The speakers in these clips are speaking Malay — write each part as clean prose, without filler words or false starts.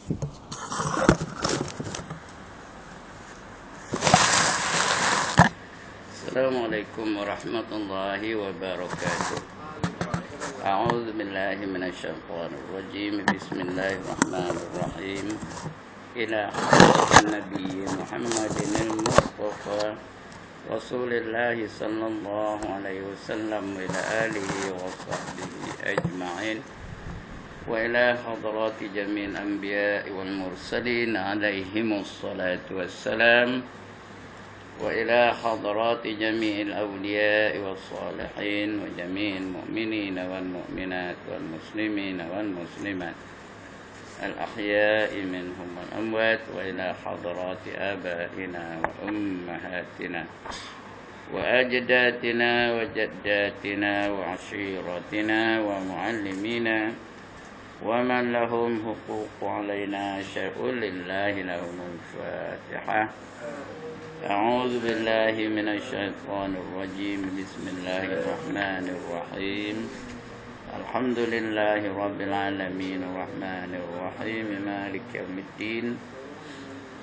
Assalamualaikum warahmatullahi wabarakatuh. A'udzu billahi minasyaitonir rajim. Bismillahirrahmanirrahim. Ila hadratin Nabi Muhammadin al-Mustafa Rasulillahi sallallahu alaihi wasallam wa ila alihi wa sahbihi ajma'in. وإلى حضرات جميع الأنبياء والمرسلين عليهم الصلاة والسلام وإلى حضرات جميع الأولياء والصالحين وجميع المؤمنين والمؤمنات والمسلمين والمسلمات الأحياء منهم والأموات وإلى حضرات آبائنا وأمهاتنا وأجدادنا وجداتنا وعشيرتنا ومعلمينا ومن لهم حقوق علينا شيء لله لهم الفاتحة. أعوذ بالله من الشيطان الرجيم. بسم الله الرحمن الرحيم. الحمد لله رب العالمين الرحمن الرحيم مالك يوم الدين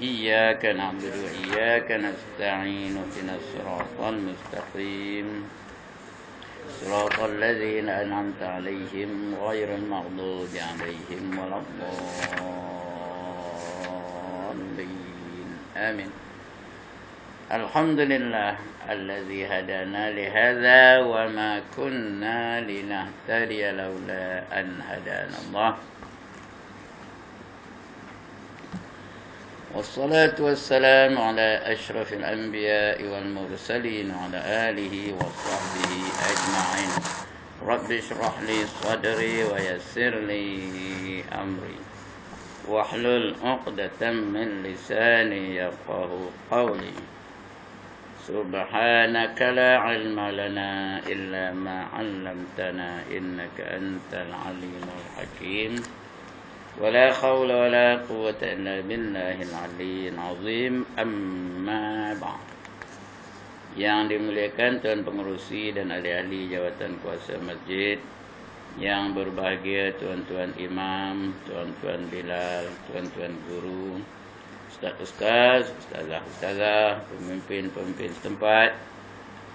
إياك نعبد وإياك نستعين اهدنا الصراط المستقيم صراط الذين أنعمت عليهم غير المغضوب عليهم ولا الضالين آمين. الحمد لله الذي هدانا لهذا وما كنا لنهتدي لولا أن هدانا الله والصلاة والسلام على أشرف الأنبياء والمرسلين وعلى آله وصحبه أجمعين. رب اشرح لي صدري ويسر لي أمري واحلل عقدة من لساني يفقه قولي. سبحانك لا علم لنا إلا ما علمتنا إنك أنت العليم الحكيم. ولا حول ولا قوة إلا بالله العلي العظيم. Amma ba'd. Yang dimuliakan Tuan Pengerusi dan ahli-ahli jawatan kuasa masjid, yang berbahagia tuan-tuan imam, tuan-tuan bilal, tuan-tuan guru, ustaz-ustaz, ustazah-ustazah, pemimpin-pemimpin setempat,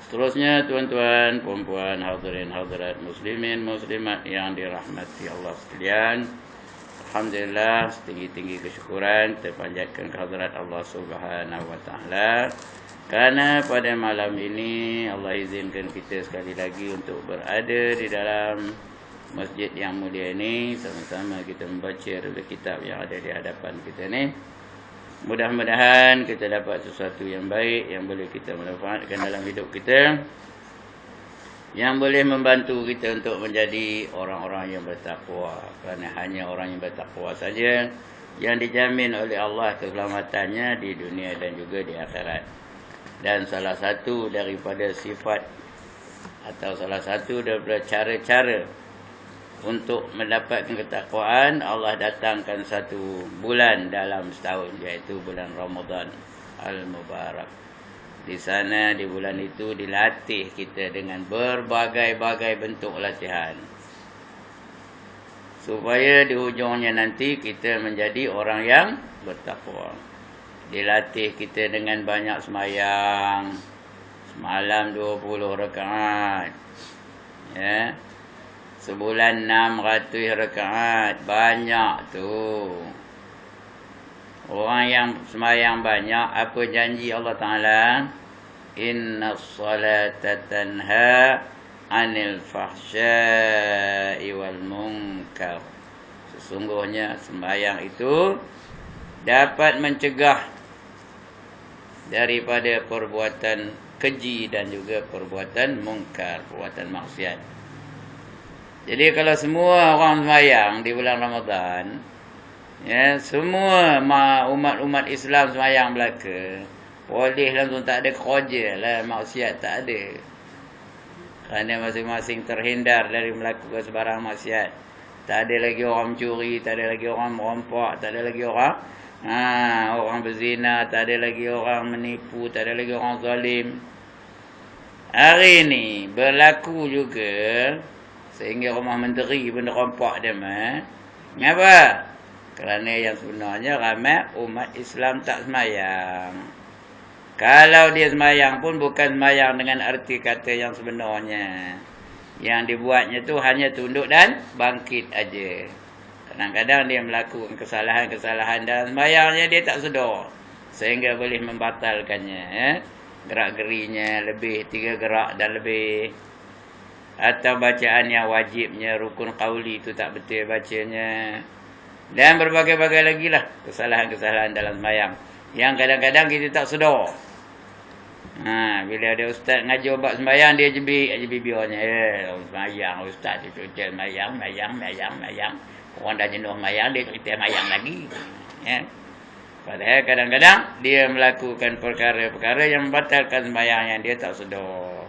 seterusnya tuan-tuan, puan-puan, hadirin hadirat muslimin muslimat yang dirahmati Allah sekalian. Alhamdulillah, setinggi-tinggi kesyukuran kita panjatkan kehadirat Allah Subhanahu wa taala kerana pada malam ini Allah izinkan kita sekali lagi untuk berada di dalam masjid yang mulia ini, sama-sama kita membaca dulu kitab yang ada di hadapan kita ni. Mudah-mudahan kita dapat sesuatu yang baik yang boleh kita manfaatkan dalam hidup kita, yang boleh membantu kita untuk menjadi orang-orang yang bertakwa. Kerana hanya orang yang bertakwa saja yang dijamin oleh Allah keselamatannya di dunia dan juga di akhirat. Dan salah satu daripada sifat atau salah satu daripada cara-cara untuk mendapatkan ketakwaan, Allah datangkan satu bulan dalam setahun, iaitu bulan Ramadan Al-Mubarak. Di sana, di bulan itu dilatih kita dengan berbagai-bagai bentuk latihan, supaya di hujungnya nanti kita menjadi orang yang bertakwa. Dilatih kita dengan banyak sembahyang, semalam 20 rakaat, ya, sebulan 600 rakaat, banyak tu. Orang yang sembahyang banyak, apa janji Allah Ta'ala? Inna salata tanha anil fahsya'i wal munkar. Sesungguhnya sembahyang itu dapat mencegah daripada perbuatan keji dan juga perbuatan mungkar, perbuatan maksiat. Jadi kalau semua orang sembahyang di bulan Ramadan, ya, semua umat-umat Islam sembahyang belaka, boleh langsung tak ada kerja lah, maksiat tak ada. Kerana masing-masing terhindar dari melakukan sebarang maksiat. Tak ada lagi orang mencuri, tak ada lagi orang merompak, tak ada lagi orang orang berzina, tak ada lagi orang menipu, tak ada lagi orang zalim. Hari ni berlaku juga sehingga rumah menteri pun rompak dia mah. Kenapa? Kerana yang sebenarnya ramai umat Islam tak semayang. Kalau dia semayang pun bukan semayang dengan arti kata yang sebenarnya. Yang dibuatnya tu hanya tunduk dan bangkit aja. Kadang-kadang dia melakukan kesalahan-kesalahan dalam semayangnya dia tak sedar. Sehingga boleh membatalkannya. Gerak-gerinya lebih 3 gerak dan lebih. Atau bacaan yang wajibnya rukun qauli itu tak betul bacanya. Dan berbagai-bagai lagi lah kesalahan-kesalahan dalam semayang. Yang kadang-kadang kita tak sedar. Bila ada ustaz ngajar bab sembahyang dia jebik aja bibirnya. Sembahyang ustaz dia cerita sembahyang. Orang dah jenuh sembahyang dia cerita sembahyang lagi. Padahal kadang-kadang dia melakukan perkara-perkara yang membatalkan sembahyang yang dia tak sedar.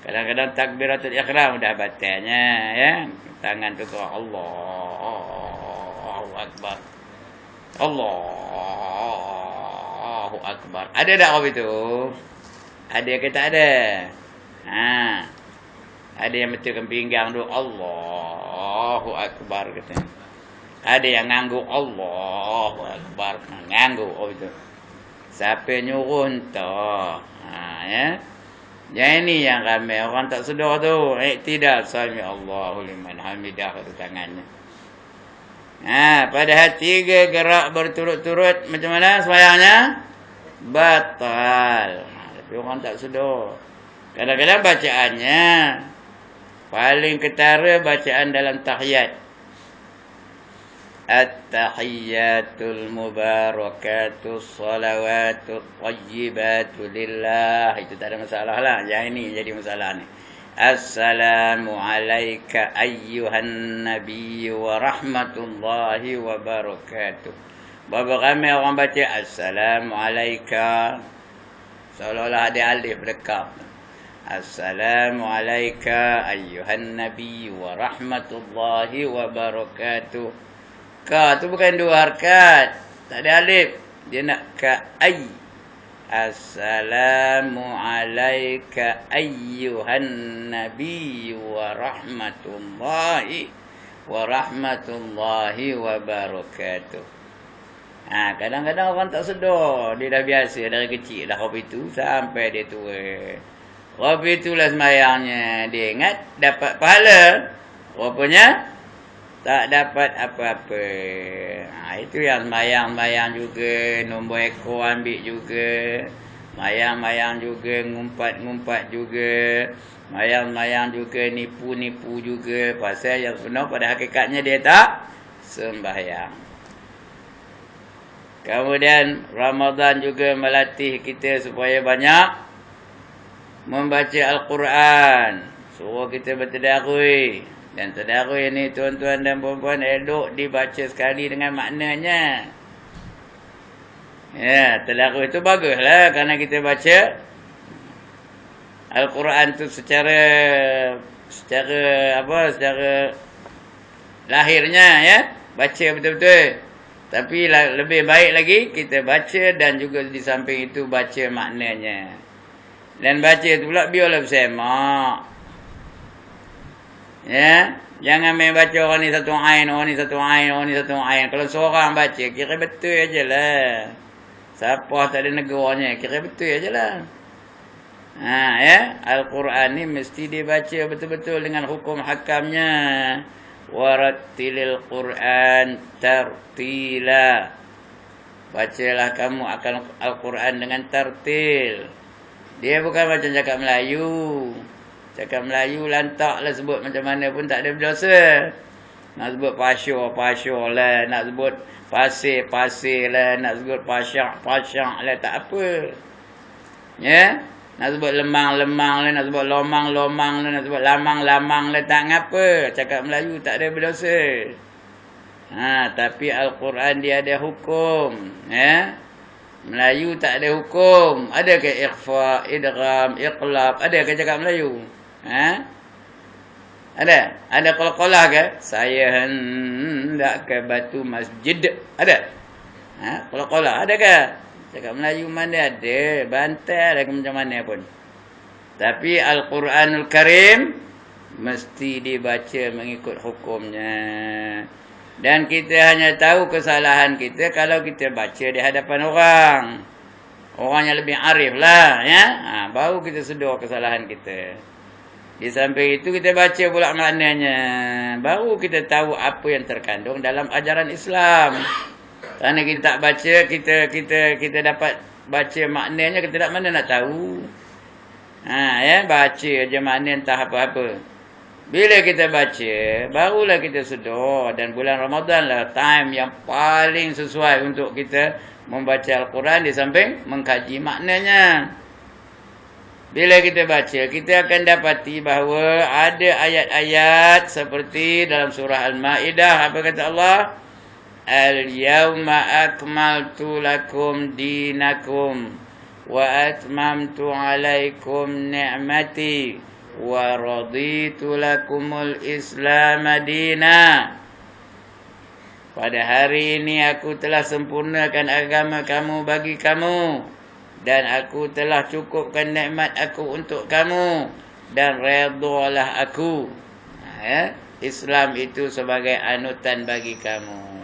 Kadang-kadang takbiratul ihram dah batalnya, Tangan tu ke Allahu akbar. Allahu akbar. Ada tak apa itu? Ada ke tak ada? Ada yang betulkan pinggang tu Allahu akbar kata. Ada yang ngangguk Allahu akbar, ngangguk itu. Siapa nyuruh entah. Yang ini yang ramai orang tak sedar tu. Iktidal sami Allahu liman hamidah kata tangannya. Padahal 3 gerak berturut-turut macam mana sembahyangnya? Batal. Tapi orang tak sedar. Kadang-kadang bacaannya paling ketara bacaan dalam tahiyat. At-tahiyyatul mubarakatus salawatut tayyibatu lillah. Itu tak ada masalah lah. Yang ini jadi masalah ni. Assalamu alayka ayyuhan nabi wa rahmatullahi wa barakatuh. Berapa ramai orang baca Assalamu alayka. Seolah-olah ada alif dekat. Assalamu alayka ayyuhan nabi wa rahmatullahi wa barakatuh. Ka tu bukan 2 harakat. Tak ada alif. Dia nak ka ay. Assalamu alayka ayyuhan nabi wa rahmatullahi wa barakatuh. Kadang-kadang orang tak sedar. Dia dah biasa dari kecil dah hobi tu sampai dia tua. Hobi itulah sembayangnya. Dia ingat dapat pahala. Rupanya tak dapat apa-apa. Itu yang sembayang-sembayang juga. Nombor ekor ambil juga. Sembayang-sembayang juga. Ngumpat-ngumpat juga. Sembayang-sembayang juga. Nipu-nipu juga. Pasal yang sebenar pada hakikatnya dia tak sembahyang. Kemudian Ramadan juga melatih kita supaya banyak membaca Al-Quran. Suruh kita bertadarus. Dan tadarus ini tuan-tuan dan puan-puan elok dibaca sekali dengan maknanya. Tadarus itu baguslah kerana kita baca Al-Quran tu secara lahirnya, baca betul-betul. Tapi lebih baik lagi kita baca dan juga di samping itu baca maknanya. Dan baca tu pula biarlah bersemak. Jangan main baca orang ni satu ain, orang ni satu ain, orang ni satu ain. Kalau seorang baca, kira betul ajalah. Siapa tak ada negoranya, kira betul ajalah. Al-Quran ni mesti dibaca betul-betul dengan hukum hakamnya. Warattilil Quran tartila. Bacalah kamu akan Al-Quran dengan tartil. Dia bukan macam cakap Melayu. Cakap Melayu lantaklah sebut macam mana pun tak ada berdosa. Nak sebut pasyur lah. Nak sebut pasir lah. Nak sebut pasyak lah. Tak apa. Nak sebut lemang lah. Nak sebut lomang lah. Nak sebut lamang lah. Tak ngapa. Cakap Melayu tak ada berdosa. Tapi Al-Quran dia ada hukum. Melayu tak ada hukum. Ada ke ikhfa, idgham, iqlab? Ada ke cakap Melayu? Ada qalqalah ke? Saya hendak ke batu masjid. Ada? Qalqalah ada ke? Cakap Melayu mana ada? Bantai ada ke macam mana pun. Tapi Al-Quranul Karim mesti dibaca mengikut hukumnya. Dan kita hanya tahu kesalahan kita kalau kita baca di hadapan orang. Orang yang lebih arif lah, ya. Baru kita sedar kesalahan kita. Di samping itu kita baca pula maknanya. Baru kita tahu apa yang terkandung dalam ajaran Islam. Kerana kita tak baca, kita dapat baca maknanya, kita tak mana nak tahu. Baca je makna entah apa-apa. Bila kita baca, barulah kita sedar. Dan bulan Ramadan lah time yang paling sesuai untuk kita membaca Al-Quran di samping mengkaji maknanya. Bila kita baca, kita akan dapati bahawa ada ayat-ayat seperti dalam surah Al-Ma'idah. Apa kata Allah? Al-yawma akmaltu lakum dinakum wa atmamtu alaikum ni'mati wa raditu lakumul Islam madina. Pada hari ini aku telah sempurnakan agama kamu bagi kamu, dan aku telah cukupkan nikmat aku untuk kamu, dan redalah aku. Islam itu sebagai anutan bagi kamu.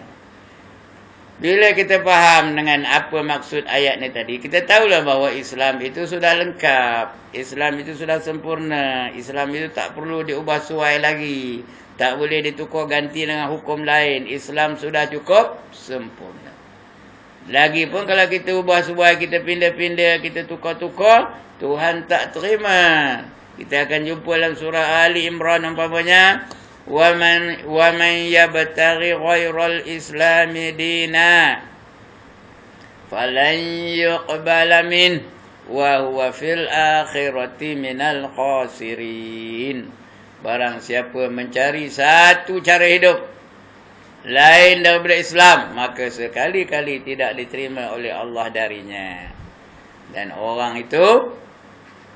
Bila kita faham dengan apa maksud ayat ni tadi, kita tahulah bahawa Islam itu sudah lengkap. Islam itu sudah sempurna. Islam itu tak perlu diubah suai lagi. Tak boleh ditukar ganti dengan hukum lain. Islam sudah cukup sempurna. Lagipun kalau kita ubah suai, kita pindah-pindah, kita tukar-tukar, Tuhan tak terima. Kita akan jumpa dalam surah Ali Imran umpamanya, وَمَنْ يَبْتَغِي غَيْرَ الْإِسْلَامِ دِينًا فَلَنْ يُقْبَلَ مِنْهُ وَهُوَ فِي الْآخِرَةِ مِنَ الْخَاسِرِينَ. Barang siapa mencari satu cara hidup lain daripada Islam, maka sekali-kali tidak diterima oleh Allah darinya. Dan orang itu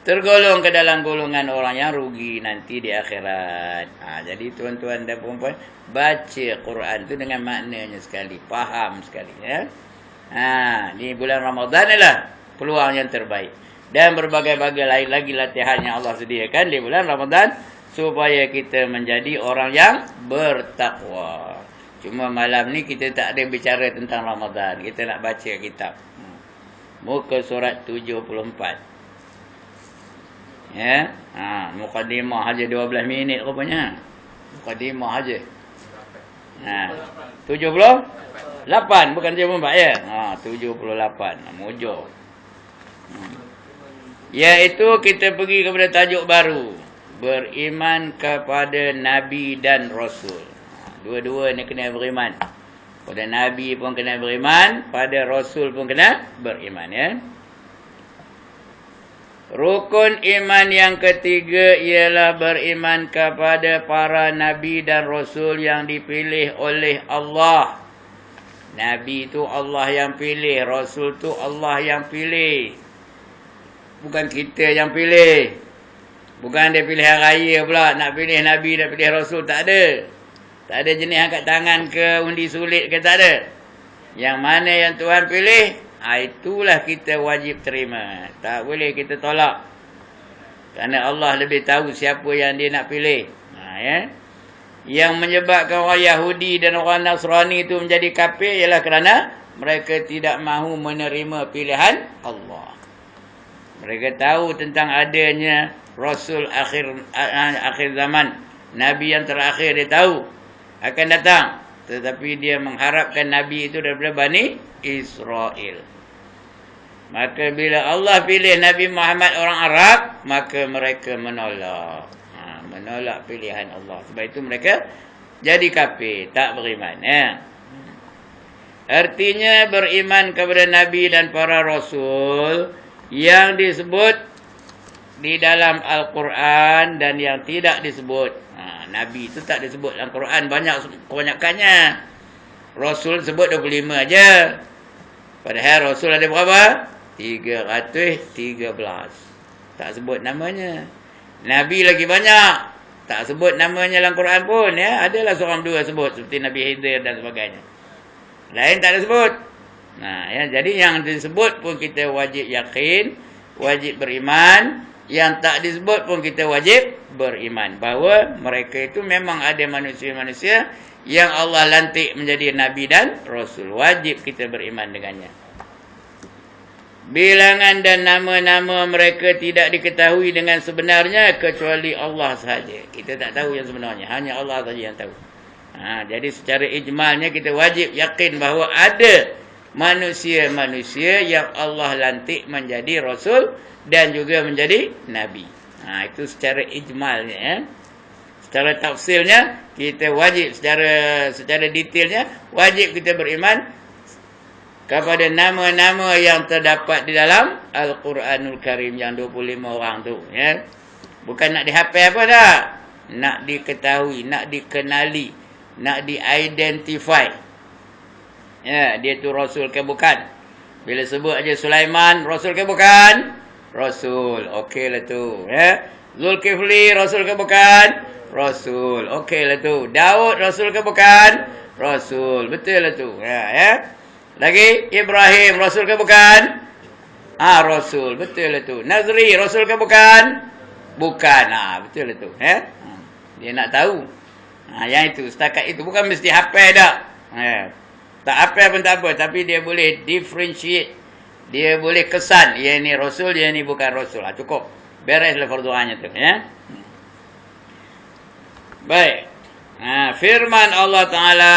tergolong ke dalam golongan orang yang rugi nanti di akhirat. Jadi tuan-tuan dan puan-puan, baca Quran itu dengan maknanya sekali, faham sekali, ya. Ni bulan Ramadan adalah peluang yang terbaik. Dan berbagai-bagai lain lagi latihan yang Allah sediakan di bulan Ramadan supaya kita menjadi orang yang bertakwa. Cuma malam ni kita tak ada bicara tentang Ramadan. Kita nak baca kitab. Muka surat 74. Ya, mukadimah aja 12 minit rupanya. Mukadimah aja. 78 bukan 74 ya. 78 mujur. Iaitu kita pergi kepada tajuk baru, beriman kepada Nabi dan Rasul. Dua-dua ni kena beriman. Pada Nabi pun kena beriman, pada Rasul pun kena beriman, ya. Rukun iman yang ketiga ialah beriman kepada para Nabi dan Rasul yang dipilih oleh Allah. Nabi itu Allah yang pilih, Rasul itu Allah yang pilih. Bukan kita yang pilih. Bukan dia pilihan raya pula, nak pilih Nabi, nak pilih Rasul, tak ada. Tak ada jenis angkat tangan ke, undi sulit ke, tak ada. Yang mana yang Tuhan pilih, itulah kita wajib terima. Tak boleh kita tolak. Kerana Allah lebih tahu siapa yang dia nak pilih. Ya. Yang menyebabkan orang Yahudi dan orang Nasrani itu menjadi kafir ialah kerana mereka tidak mahu menerima pilihan Allah. Mereka tahu tentang adanya Rasul akhir zaman. Nabi yang terakhir dia tahu akan datang. Tetapi dia mengharapkan Nabi itu daripada Bani Israel. Maka bila Allah pilih Nabi Muhammad orang Arab, maka mereka menolak. Menolak pilihan Allah. Sebab itu mereka jadi kafir, tak beriman. Ya. Artinya beriman kepada Nabi dan para Rasul yang disebut di dalam Al-Quran dan yang tidak disebut. Nabi itu tak disebut dalam Quran kebanyakannya. Rasul sebut 25 aja. Padahal Rasul ada berapa? 313. Tak sebut namanya. Nabi lagi banyak. Tak sebut namanya dalam Quran pun, ya. Adalah seorang dua sebut seperti Nabi Khidir dan sebagainya. Lain tak ada sebut. Ya, jadi yang disebut pun kita wajib yakin, wajib beriman yang tak disebut pun kita wajib beriman. Bahawa mereka itu memang ada manusia-manusia yang Allah lantik menjadi Nabi dan Rasul. Wajib kita beriman dengannya. Bilangan dan nama-nama mereka tidak diketahui dengan sebenarnya kecuali Allah sahaja. Kita tak tahu yang sebenarnya. Hanya Allah sahaja yang tahu. Jadi secara ijmalnya kita wajib yakin bahawa ada manusia-manusia yang Allah lantik menjadi Rasul dan juga menjadi Nabi. Itu secara ijmalnya. Secara tafsilnya kita wajib secara detailnya wajib kita beriman kepada nama-nama yang terdapat di dalam Al-Quranul Karim yang 25 orang tu, ya. Bukan nak dihafal apa dah. Nak diketahui, nak dikenali, nak di-identify. Ya, dia tu Rasul ke bukan? Bila sebut aja Sulaiman, Rasul ke bukan? Rasul. Okeylah tu, ya. Zulkifli, Rasul ke bukan? Rasul. Okeylah tu. Daud, Rasul ke bukan? Rasul. Betul lah tu. Ya. Lagi Ibrahim, Rasul ke bukan? Rasul. Betul lah tu. Nazri, Rasul ke bukan? Bukan. Betul lah tu. Dia nak tahu. Yang itu, setakat itu. Bukan mesti hafal dah. Tak hafal pun tak apa. Tapi dia boleh differentiate. Dia boleh kesan. Yang ni Rasul, yang ni bukan Rasul. Cukup. Bereslah farduannya tu. Ya. Baik. Firman Allah Ta'ala,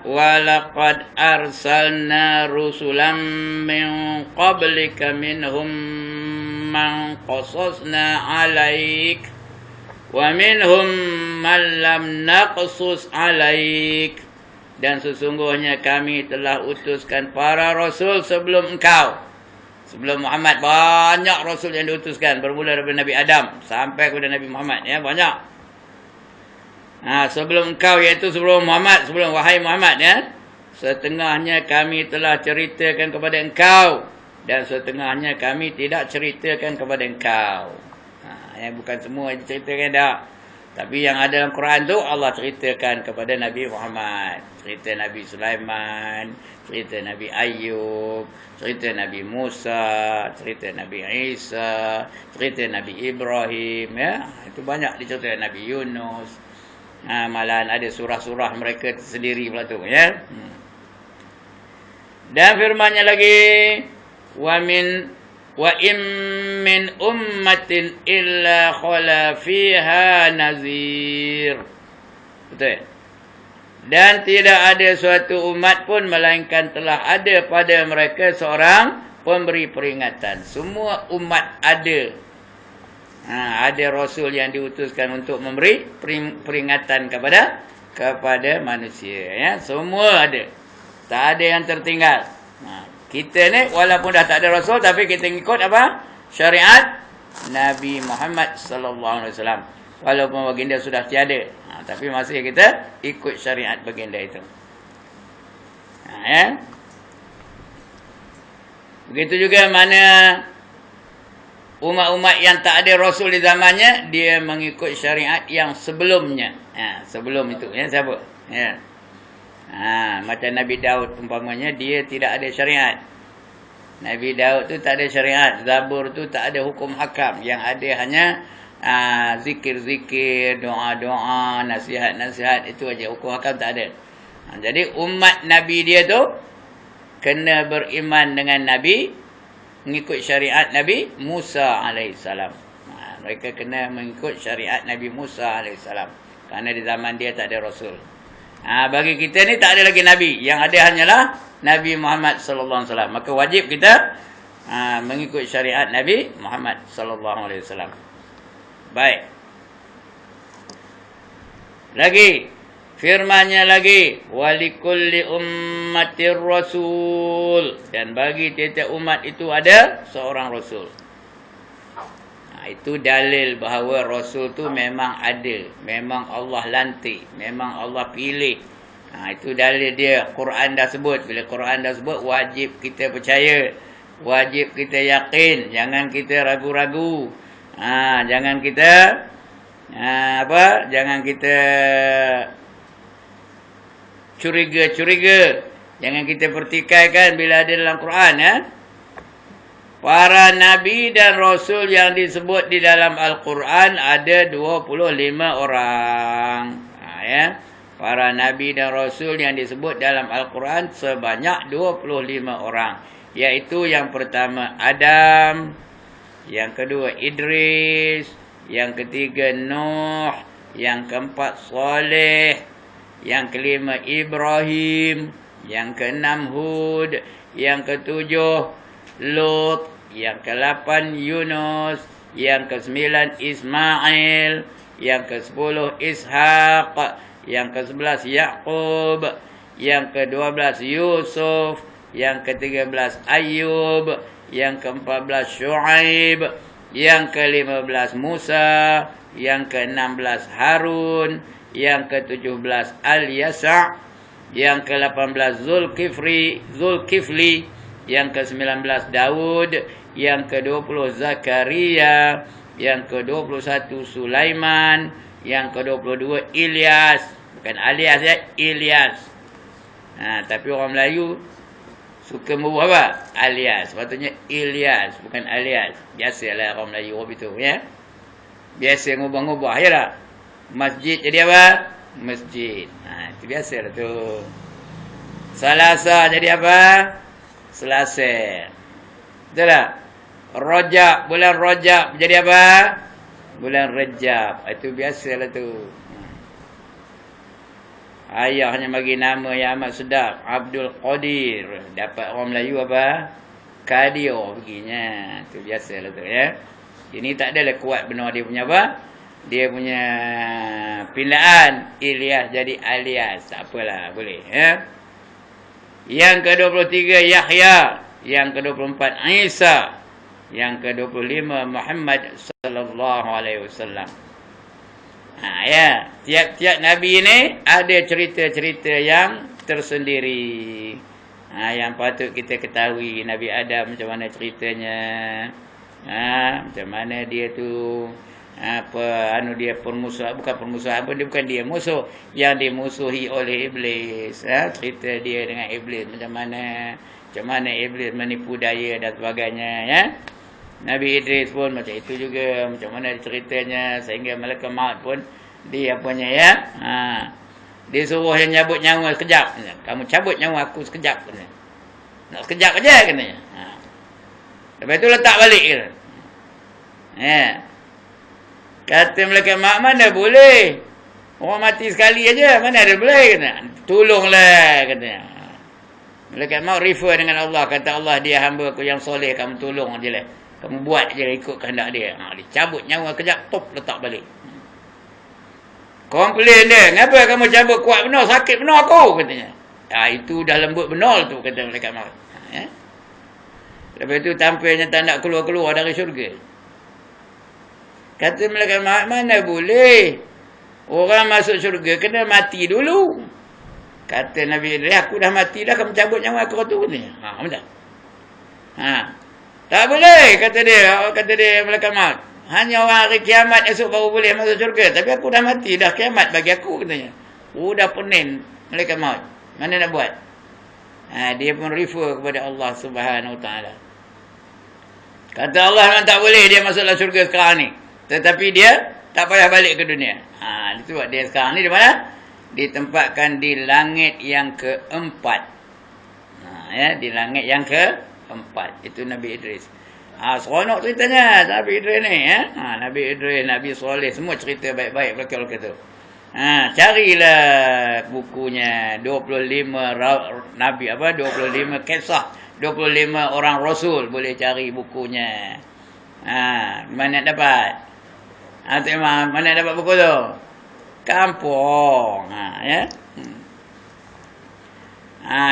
walaqad arsalna rusulam min qablika minhum man qasasna alaik wa minhum man lam naqsus alaik. Dan sesungguhnya kami telah utuskan para rasul sebelum engkau. Sebelum Muhammad banyak rasul yang diutuskan, bermula daripada Nabi Adam sampai kepada Nabi Muhammad, ya, banyak. Sebelum engkau, iaitu sebelum Muhammad, sebelum wahai Muhammad, ya. Setengahnya kami telah ceritakan kepada engkau dan setengahnya kami tidak ceritakan kepada engkau. Bukan semua diceritakan dah. Tapi yang ada dalam Quran tu Allah ceritakan kepada Nabi Muhammad. Cerita Nabi Sulaiman, cerita Nabi Ayub, cerita Nabi Musa, cerita Nabi Isa, cerita Nabi Ibrahim, ya. Itu banyak diceritakan Nabi Yunus. Malahan ada surah-surah mereka sendiri pula tu, ya. Dan firman-Nya lagi, wa in min ummatin illa khala fiha nazir. Betul. Dan tidak ada suatu umat pun melainkan telah ada pada mereka seorang pemberi peringatan. Semua umat ada. Ada Rasul yang diutuskan untuk memberi peringatan kepada manusia, ya. Semua ada. Tak ada yang tertinggal. Kita ni walaupun dah tak ada Rasul, tapi kita ikut apa? Syariat Nabi Muhammad sallallahu alaihi wasallam. Walaupun baginda sudah tiada, tapi masih kita ikut syariat baginda itu. Ya. Begitu juga mana umat-umat yang tak ada Rasul di zamannya, dia mengikut syariat yang sebelumnya. Sebelum itu, ya, siapa? Ya. Macam Nabi Daud umpamanya, dia tidak ada syariat. Nabi Daud tu tak ada syariat. Zabur tu tak ada hukum hakam. Yang ada hanya zikir-zikir, doa-doa, nasihat-nasihat. Itu aja. Hukum hakam tak ada. Jadi umat Nabi dia tu kena beriman dengan Nabi, mengikut syariat Nabi Musa alaihissalam. Mereka kena mengikut syariat Nabi Musa alaihissalam. Kerana di zaman dia tak ada Rasul. Bagi kita ni tak ada lagi Nabi. Yang ada hanyalah Nabi Muhammad sallallahu alaihi wasallam. Maka wajib kita mengikut syariat Nabi Muhammad sallallahu alaihi wasallam. Baik. Lagi firman-Nya lagi, walikulli ummatir rasul, dan bagi tiap-tiap umat itu ada seorang rasul. Itu dalil bahawa rasul tu memang ada, memang Allah lantik, memang Allah pilih. Itu dalil dia. Quran dah sebut. Bila Quran dah sebut, wajib kita percaya, wajib kita yakin, jangan kita ragu-ragu. Jangan kita jangan kita curiga-curiga. Jangan kita pertikaikan bila ada dalam Quran, ya. Para nabi dan rasul yang disebut di dalam Al-Quran ada 25 orang. Ya. Para nabi dan rasul yang disebut dalam Al-Quran sebanyak 25 orang. Iaitu yang pertama Adam, yang kedua Idris, yang ketiga Nuh, yang keempat Saleh, yang kelima Ibrahim, yang keenam Hud, yang ketujuh Lut, yang ke-8 Yunus, yang ke-9 Ismail, yang ke-10 Ishaq, yang ke-11 Yaqub, yang ke-12 Yusuf, yang ke-13 Ayub, yang ke-14 Syuaib, yang ke-15 Musa, yang ke-16 Harun, yang ke-17 Al-Yasa', yang ke-18 Zulkifli, yang ke-19 Daud, yang ke-20 Zakaria, yang ke-21 Sulaiman, yang ke-22 Ilyas, bukan Alias ya, Ilyas. Tapi orang Melayu suka merubah apa? Alias. Sepatutnya Ilyas, bukan Alias. Biasalah orang Melayu begitu ya. Biasa ngubah-ngubah ya tak? Masjid jadi apa? Masjid. Itu biasalah tu. Selasa jadi apa? Selasa. Betul tak? Rajab, bulan Rajab jadi apa? Bulan Rajab. Itu biasalah tu. Ayahnya bagi nama yang amat sedap, Abdul Qadir. Dapat orang Melayu apa? Qadir begininya. Itu biasalah tu ya. Ini tak adalah kuat benar dia punya apa? Dia punya pindaan. Ilyas jadi Alias. Tak apalah, boleh ya. Yang ke-23 Yahya, yang ke-24 Isa, yang ke-25 Muhammad sallallahu alaihi wasallam. Ya, tiap-tiap nabi ni ada cerita-cerita yang tersendiri. Yang patut kita ketahui. Nabi Adam macam mana ceritanya. Macam mana dia tu dia permusuh, bukan permusuh apa, dia bukan dia musuh, yang dimusuhi oleh iblis. Cerita dia dengan iblis macam mana iblis menipu daya dan sebagainya ya. Nabi Idris pun macam itu juga, macam mana ceritanya sehingga malaikat maut pun dia punya ya. Dia suruh yang nyabut nyawa sekejap. Kamu cabut nyawa aku sekejap katanya. Nak sekejap aja katanya. Lepas tu letak balik kata. Kata malaikat maut, mana boleh. Orang mati sekali aja, mana ada boleh katanya. Tolonglah katanya. Malaikat maut refer dengan Allah, kata Allah, dia hamba aku yang soleh, kamu tolong ajalah. Kamu buat je ikut kehendak dia. Dia cabut nyawa kejap, top letak balik. Komplain dia, kenapa kamu cabut kuat benar, sakit benar aku katanya. Itu dah lembut benar tu kata malaikat maut. Lepas tu tampilnya tak nak keluar-keluar dari syurga. Kata malaikat maut, mana boleh. Orang masuk syurga kena mati dulu. Kata Nabi Idris, aku dah mati dah, kamu cabut nyawa aku tu katanya. Betul. Tak boleh, kata dia malaikat maut. Hanya orang hari kiamat esok baru boleh masuk syurga. Tapi aku dah mati, dah kiamat bagi aku katanya. Dah pening malaikat maut. Mana nak buat? Dia pun refer kepada Allah Subhanahu Wa Taala. Kata Allah memang tak boleh dia masuk dalam syurga sekarang ni. Tetapi dia tak payah balik ke dunia. Itu buat dia sekarang ni di mana? Ditempatkan di langit yang keempat. Di langit yang keempat. Itu Nabi Idris. Seronok ceritanya Nabi Idris ni ya. Nabi Idris, Nabi Soleh, semua cerita baik-baik belakang tu. Carilah bukunya 25 Nabi 25 kisah, 25 orang Rasul, boleh cari bukunya. Mana dapat? Mana dapat buku tu? Kampung. Ya.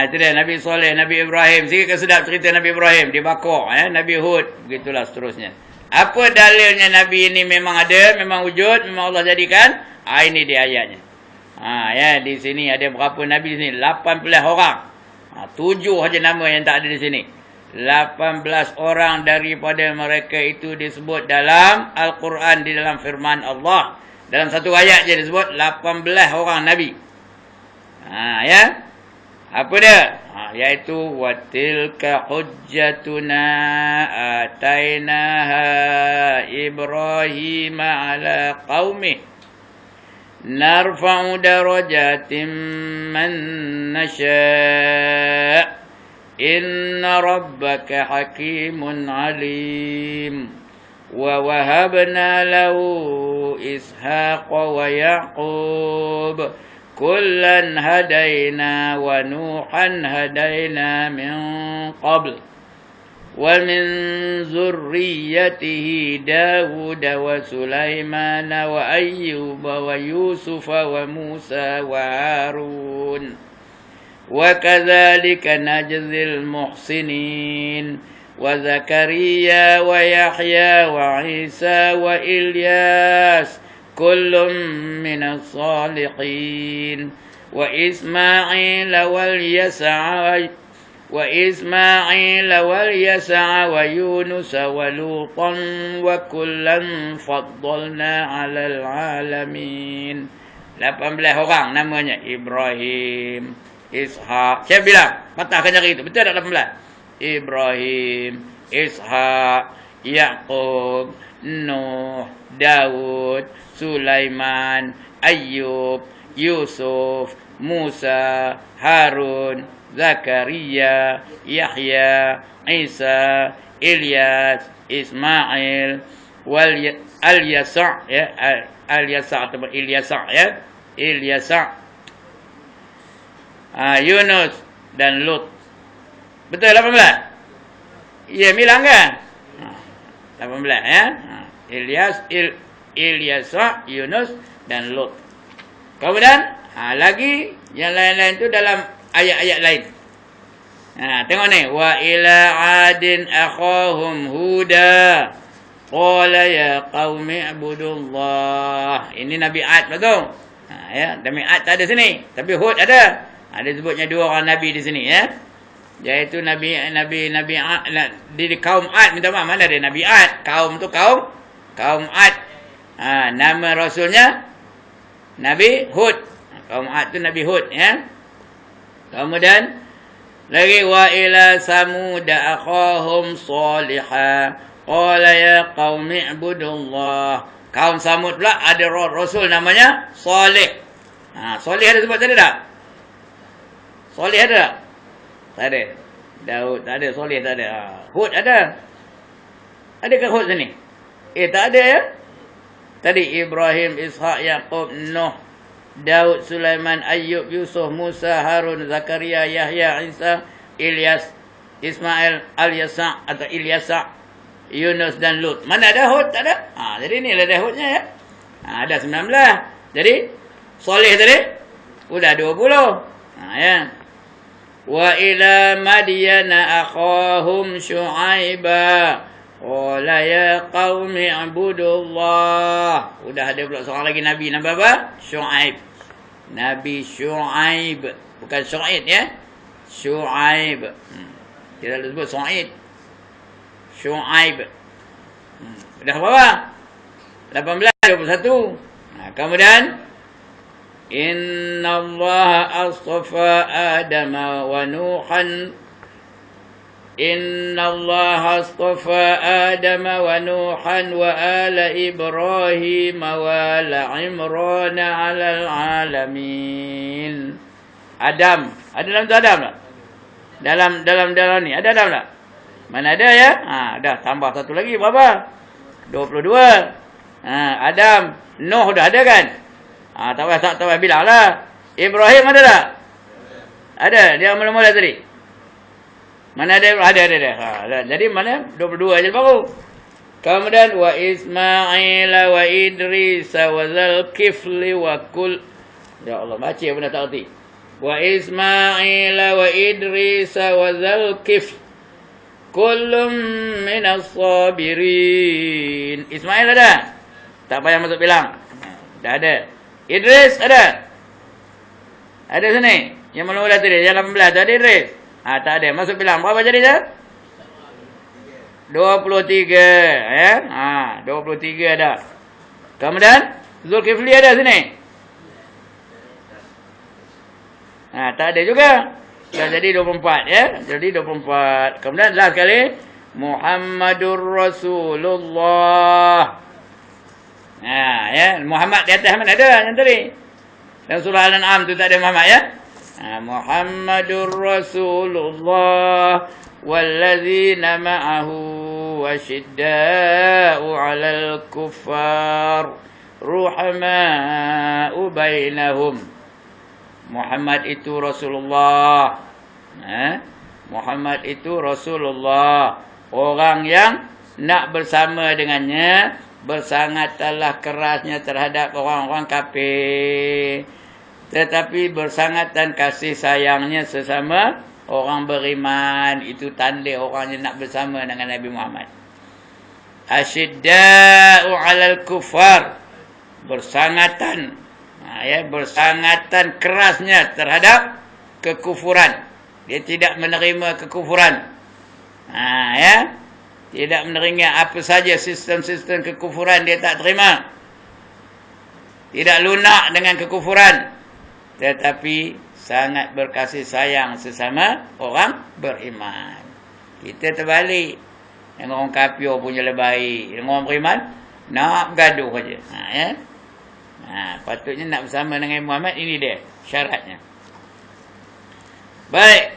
Itu dia Nabi Soleh, Nabi Ibrahim. Sikit sedap cerita Nabi Ibrahim di Bakor ya, Nabi Hud, begitulah seterusnya. Apa dalilnya Nabi ini memang ada, memang wujud, memang Allah jadikan? Ini dia ayatnya. Ya, di sini ada berapa Nabi di sini? 18 orang. 7 saja nama yang tak ada di sini. 18 orang daripada mereka itu disebut dalam Al-Quran, di dalam firman Allah. Dalam satu ayat je disebut 18 orang Nabi. Ya. Apa dia? Iaitu watilka hujjatuna atainaha Ibrahim ala qaumih narfa'u darajatin man nasha' inna rabbaka hakimun alim wa wahabna lahu ishaqa wa yaqub kullan hadaina wa nuhan hadaina min qabl wa min zurriyyatihi Dawud wa Sulaiman wa Ayyub wa Yusuf wa Musa wa Harun wa kadzalika najzil muhsinin wa Zakaria wa Yahya wa Isa wa Ilyas kullum minas salihin wa Ismail wal Yas'a wa Yunus wa Lutan wa kullan faddalna 'alal 'alamin. 18 orang namanya Ibrahim, Ishak. Saya bilang, patahkan jari itu. Betul tak 18? Ibrahim, Ishak, Yaqub, Nuh, Daud, Sulaiman, Ayyub, Yusuf, Musa, Harun, Zakaria, Yahya, Isa, Ilyas, Ismail, Al-Yasa' ya, Al-Yasa' atau Ilyasa' ya, Ilyasa', Yunus dan Lut. Betul 18? Ya, bilang kan? 18 ya. Ilyasa, Yunus dan Lut. Kemudian lagi yang lain-lain itu dalam ayat-ayat lain. Tengok ni, wa ila adin akhahum huda qala ya qaumi ibudullah. Ini Nabi Ad betul. Ya, Nabi Ad tak ada sini, tapi Hud ada. Ada sebutnya dua orang nabi di sini ya. Iaitu Nabi Ad di kaum Ad, minta maaf, mana ada Nabi Ad? Kaum tu kaum Ad. Nama rasulnya Nabi Hud. Kaum Ad tu Nabi Hud ya. Kemudian lagi wa ila samud akhahum salihah qala ya qaumi ibudullah. Kaum Samud pula ada rasul namanya Saleh. Saleh ada sebut tadi tak? Saleh ada tak? Tak ada. Daud tak ada, Saleh tak ada. Hud ada. Adakah Hud sini? Tak ada ya. Tadi Ibrahim, Ishak, Yaqub, Nuh, Daud, Sulaiman, Ayyub, Yusuf, Musa, Harun, Zakaria, Yahya, Isa, Ilyas, Ismail, Al-Yasa' atau Ilyasa, Yunus dan Lut. Mana ada Hud? Tak ada. Jadi ni ada Hudnya ya. Ada 19. Jadi Saleh tadi sudah 20. Ya. Wa ila madyana akhahum syu'aiba qala ya qaumi ibudullah. Sudah ada pula seorang lagi nabi, nama apa? Syu'aib. Nabi Syu'aib, bukan Syu'aib ya. Syu'aib. Tidak disebut Syu'aib. Syu'aib. Sudah berapa? 18, 21. Kemudian Inna Allah astafa Adam wa Nuhan. Inna Allah astafa Adam wa Nuhan wa ala Ibrahim wa ala Imran ala alamin. Adam. Ada dalam tu Adam tak? Dalam ni. Ada Adam tak? Mana ada ya? Dah tambah satu lagi berapa? 22. Adam. Nuh dah ada kan? Tak payah bilang lah. Ibrahim ada tak? Ada. Dia mula-mula tadi. Mana ada? Ada. Jadi mana? 22 aja baru. Kemudian wa Ismail wa Idris wa Zulkifli wa kul. Ya Allah, baca benda tak erti. Wa Ismail wa Idris wa Zulkifli kullum minas sabirin. Ismail ada? Tak payah masuk bilang. Dah ada. Idris ada? Ada sini. Yang mula-mula tadi, yang 18 tu ada Idris. Tak ada. Masuk bilang. Berapa jadi dah? 23. Ya? 23 ada. Kemudian Zulkifli ada sini? Tak ada juga. Dah jadi 24 ya. Jadi 24. Kemudian last kali Muhammadur Rasulullah. Ya, Muhammad di atas mana ada yang tadi? Dalam surah Al-An'am tu tak ada Muhammad ya. Muhammadur Rasulullah wallazina ma'ahu wasyidda'u 'alal kuffar ruhama'u bainahum. Muhammad itu Rasulullah. Muhammad itu Rasulullah. Orang yang nak bersama dengannya bersangatlah kerasnya terhadap orang-orang kafir. Tetapi bersangatan kasih sayangnya sesama orang beriman. Itu tanda orang yang nak bersama dengan Nabi Muhammad. Asyidda'u 'alal kuffar. Bersangatan. Bersangatan kerasnya terhadap kekufuran. Dia tidak menerima kekufuran. Tidak menerima apa saja sistem-sistem kekufuran dia tak terima. Tidak lunak dengan kekufuran. Tetapi sangat berkasih sayang sesama orang beriman. Kita terbalik. Dengan orang kafir punya lebih. Dengan orang beriman, nak gaduh saja. Patutnya nak bersama dengan Muhammad, ini dia syaratnya. Baik.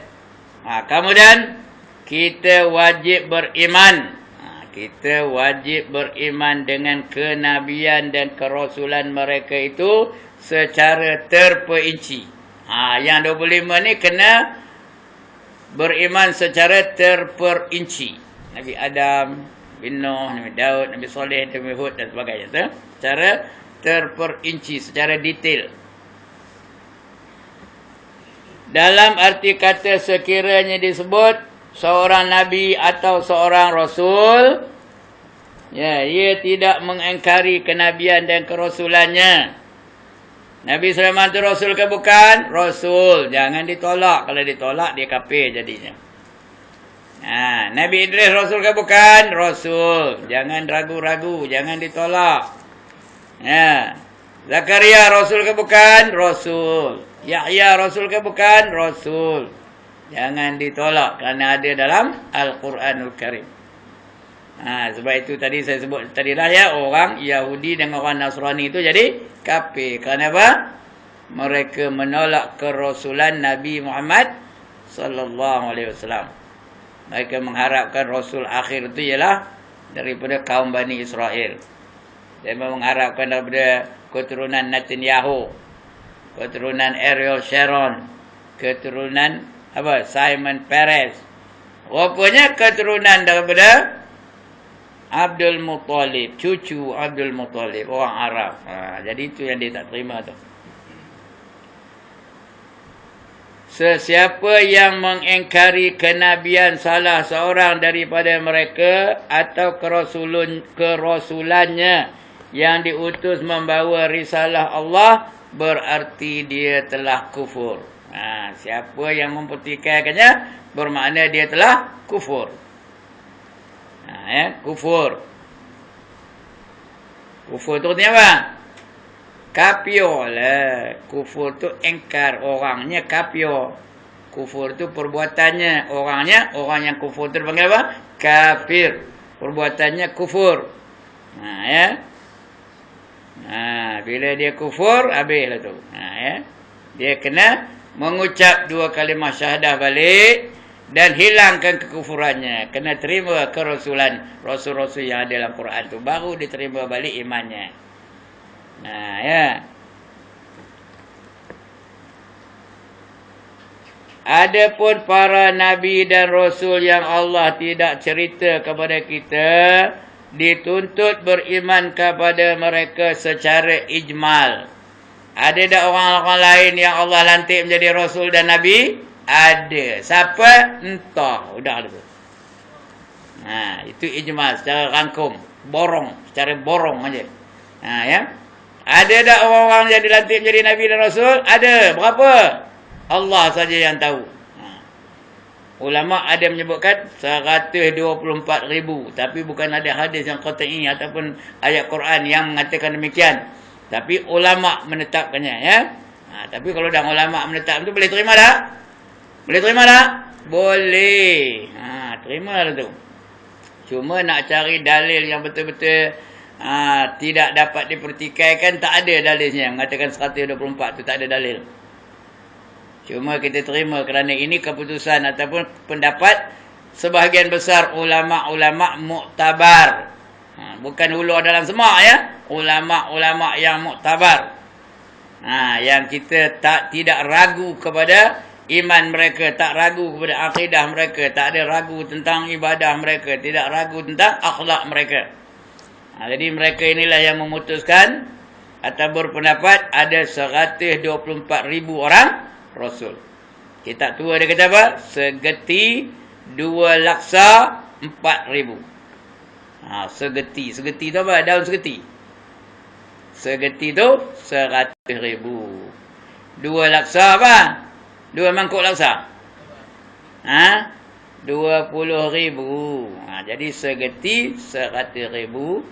Kemudian kita wajib beriman. Kita wajib beriman dengan kenabian dan kerasulan mereka itu secara terperinci. Yang 25 ni kena beriman secara terperinci. Nabi Adam, Nabi Nuh, Nabi Daud, Nabi Saleh, Nabi Hud dan sebagainya. Secara terperinci, secara detail. Dalam arti kata sekiranya disebut seorang Nabi atau seorang Rasul, ia tidak mengingkari kenabian dan kerasulannya. Nabi Sulaiman itu Rasul ke bukan? Rasul. Jangan ditolak. Kalau ditolak, dia kafir jadinya. Nabi Idris Rasul ke bukan? Rasul. Jangan ragu-ragu. Jangan ditolak. Zakaria Rasul ke bukan? Rasul. Yahya Rasul ke bukan? Rasul. Jangan ditolak kerana ada dalam Al-Quranul Karim. Sebab itu tadi saya sebut tadilah ya, orang Yahudi dan orang Nasrani itu jadi kafir. Kerana apa? Mereka menolak kerasulan Nabi Muhammad sallallahu alaihi wasallam. Mereka mengharapkan rasul akhir itu ialah daripada kaum Bani Israel. Dia mengharapkan daripada keturunan Netanyahu, keturunan Ariel Sharon, keturunan Simon Peres. Rupanya keturunan daripada Abdul Muttalib, cucu Abdul Muttalib, orang Arab. Jadi itu yang dia tak terima tu. Sesiapa yang mengingkari kenabian salah seorang daripada mereka atau kerasulannya yang diutus membawa risalah Allah, berarti dia telah kufur. Siapa yang mempertikaikannya, bermakna dia telah kufur. Kufur. Kufur tu artinya apa? Kafir lah. Kufur tu engkar, orangnya kafir. Kufur tu perbuatannya, orangnya, orang yang kufur tu dipanggil apa? Kafir. Perbuatannya kufur. Bila dia kufur, habislah tu. Dia kena mengucap 2 kalimah syahadah balik dan hilangkan kekufurannya. Kena terima kerasulan rasul-rasul yang ada dalam Quran tu, baru diterima balik imannya. Adapun para nabi dan rasul yang Allah tidak cerita kepada kita, dituntut beriman kepada mereka secara ijmal. Ada tak orang-orang lain yang Allah lantik menjadi rasul dan nabi? Ada. Siapa? Entah. Udah tu. Itu ijmal secara rangkum, secara borong aja. Ada tak orang-orang yang dilantik menjadi nabi dan rasul? Ada. Berapa? Allah saja yang tahu. Ulama ada menyebutkan 124,000, tapi bukan ada hadis yang qat'i ataupun ayat Quran yang mengatakan demikian. Tapi ulama menetapkannya, ya. Tapi kalau dah ulama menetap tu boleh terima tak? Boleh terima tak? Boleh. Terima lah tu. Cuma nak cari dalil yang betul-betul tidak dapat dipertikaikan, tak ada dalilnya. Mengatakan 124 tu tak ada dalil. Cuma kita terima kerana ini keputusan ataupun pendapat sebahagian besar ulama'-ulama' muktabar. Bukan ulur dalam semak ya. Ulama'-ulama' yang muktabar. Yang kita tidak ragu kepada iman mereka, tak ragu kepada akidah mereka, tak ada ragu tentang ibadah mereka, tidak ragu tentang akhlak mereka. Jadi mereka inilah yang memutuskan atau berpendapat ada 124,000 orang Rasul. Kitab tua dia kata apa? Segeti 2 laksa 4,000. Segeti. Segeti tu apa? Daun segeti. Segeti tu 100,000. 2 laksa apa? 2 mangkuk laksa. 20,000. Jadi segeti 100,000.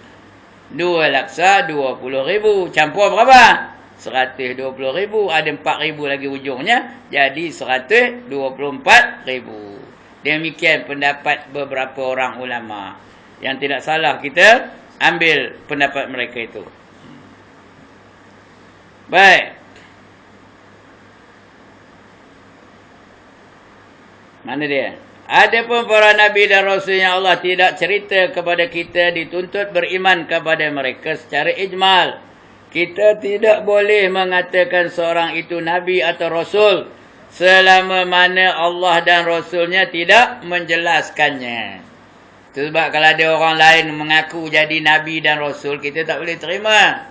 2 laksa 20,000. Campur berapa? 120,000. Ada 4,000 lagi ujungnya. Jadi 124,000. Demikian pendapat beberapa orang ulama. Yang tidak salah kita ambil pendapat mereka itu. Baik. Mana dia? Adapun para nabi dan rasul yang Allah tidak cerita kepada kita dituntut beriman kepada mereka secara ijmal. Kita tidak boleh mengatakan seorang itu nabi atau rasul selama mana Allah dan rasulnya tidak menjelaskannya. Itu sebab kalau ada orang lain mengaku jadi nabi dan rasul, kita tak boleh terima.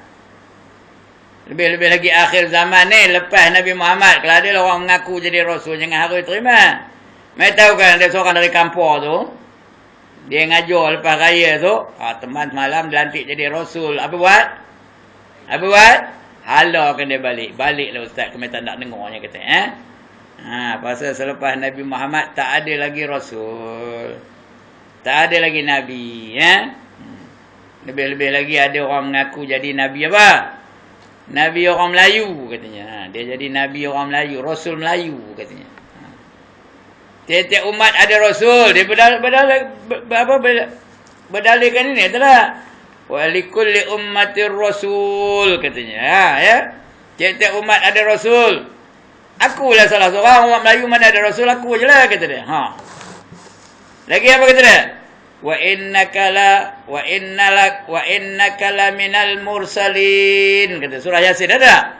Lebih-lebih lagi akhir zaman ni, lepas Nabi Muhammad, kalau ada orang mengaku jadi rasul, jangan harus terima. Mereka tahu kan ada seorang dari kampung tu, dia ngajar lepas raya tu, teman semalam dilantik jadi rasul. Apa buat? Halarkan dia balik. Baliklah ustaz, kami tak nak dengarnya kata. Pasal selepas Nabi Muhammad tak ada lagi rasul. Tak ada lagi nabi. Lebih-lebih lagi ada orang mengaku jadi nabi apa? Nabi orang Melayu katanya. Dia jadi nabi orang Melayu, rasul Melayu katanya. Tiap-tiap umat ada rasul. Dia berdalilkan ini adalah wa likulli ummatir rasul katanya. Tiap-tiap umat ada rasul. Akulah salah seorang umat Melayu mana ada rasul, aku jelah kata dia. Lagi apa kata dia? Wa innaka la minal mursalin. Kata surah Yasin ada.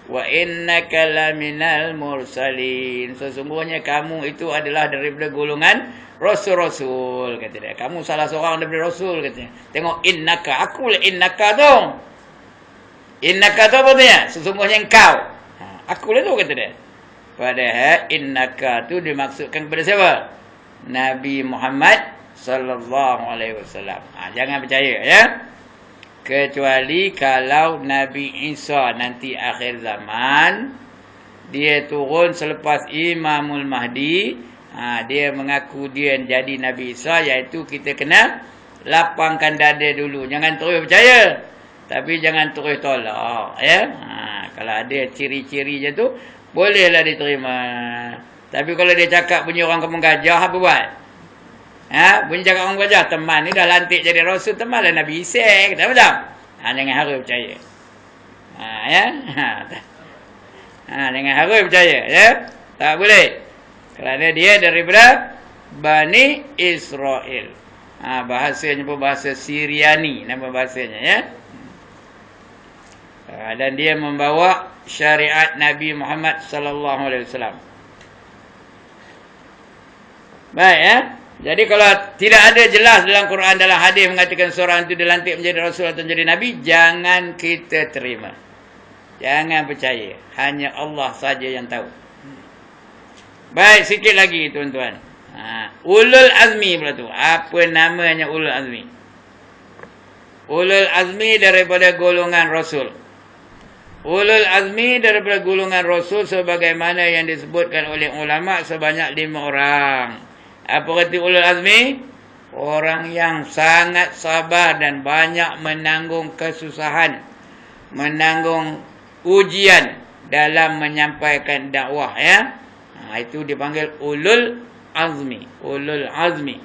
Wa innaka la minal mursalin. Sesungguhnya kamu itu adalah daripada golongan rasul-rasul kata dia. Kamu salah seorang daripada rasul katanya. Tengok innaka, akulah innaka tu. Innaka tu apa dia? Sesungguhnya engkau. Akulah tu kata dia. Padahal innaka tu dimaksudkan kepada siapa? Nabi Muhammad sallallahu alaihi wasallam. Jangan percaya ya. Kecuali kalau Nabi Isa nanti akhir zaman, dia turun selepas Imamul Mahdi, dia mengaku dia jadi Nabi Isa, iaitu kita kena lapangkan dada dulu. Jangan terus percaya, tapi jangan terus tolak ya. Kalau ada ciri-cirinya tu bolehlah diterima. Tapi kalau dia cakap bunyi orang kampung gajah, apa buat? Bunyi cakap orang gajah, teman ni dah lantik jadi rasul, temanlah Nabi Isa, kata betul? Jangan harus percaya. Jangan harus percaya ya. Tak boleh. Kerana dia daripada Bani Israel. Bahasanya pun bahasa Siriani nama bahasanya ya. Dan dia membawa syariat Nabi Muhammad sallallahu alaihi wasallam. Baik ya. Jadi kalau tidak ada jelas dalam Quran, dalam hadis mengatakan seorang itu dilantik menjadi rasul atau menjadi nabi, jangan kita terima. Jangan percaya. Hanya Allah saja yang tahu. Baik, sikit lagi tuan-tuan. Ulul azmi pula tu. Apa namanya ulul azmi? Ulul azmi daripada golongan rasul. Ulul azmi daripada golongan rasul sebagaimana yang disebutkan oleh ulama sebanyak 5 orang. Apa kata ulul azmi? Orang yang sangat sabar dan banyak menanggung kesusahan, menanggung ujian dalam menyampaikan dakwah ya. Itu dipanggil ulul azmi. Ulul azmi.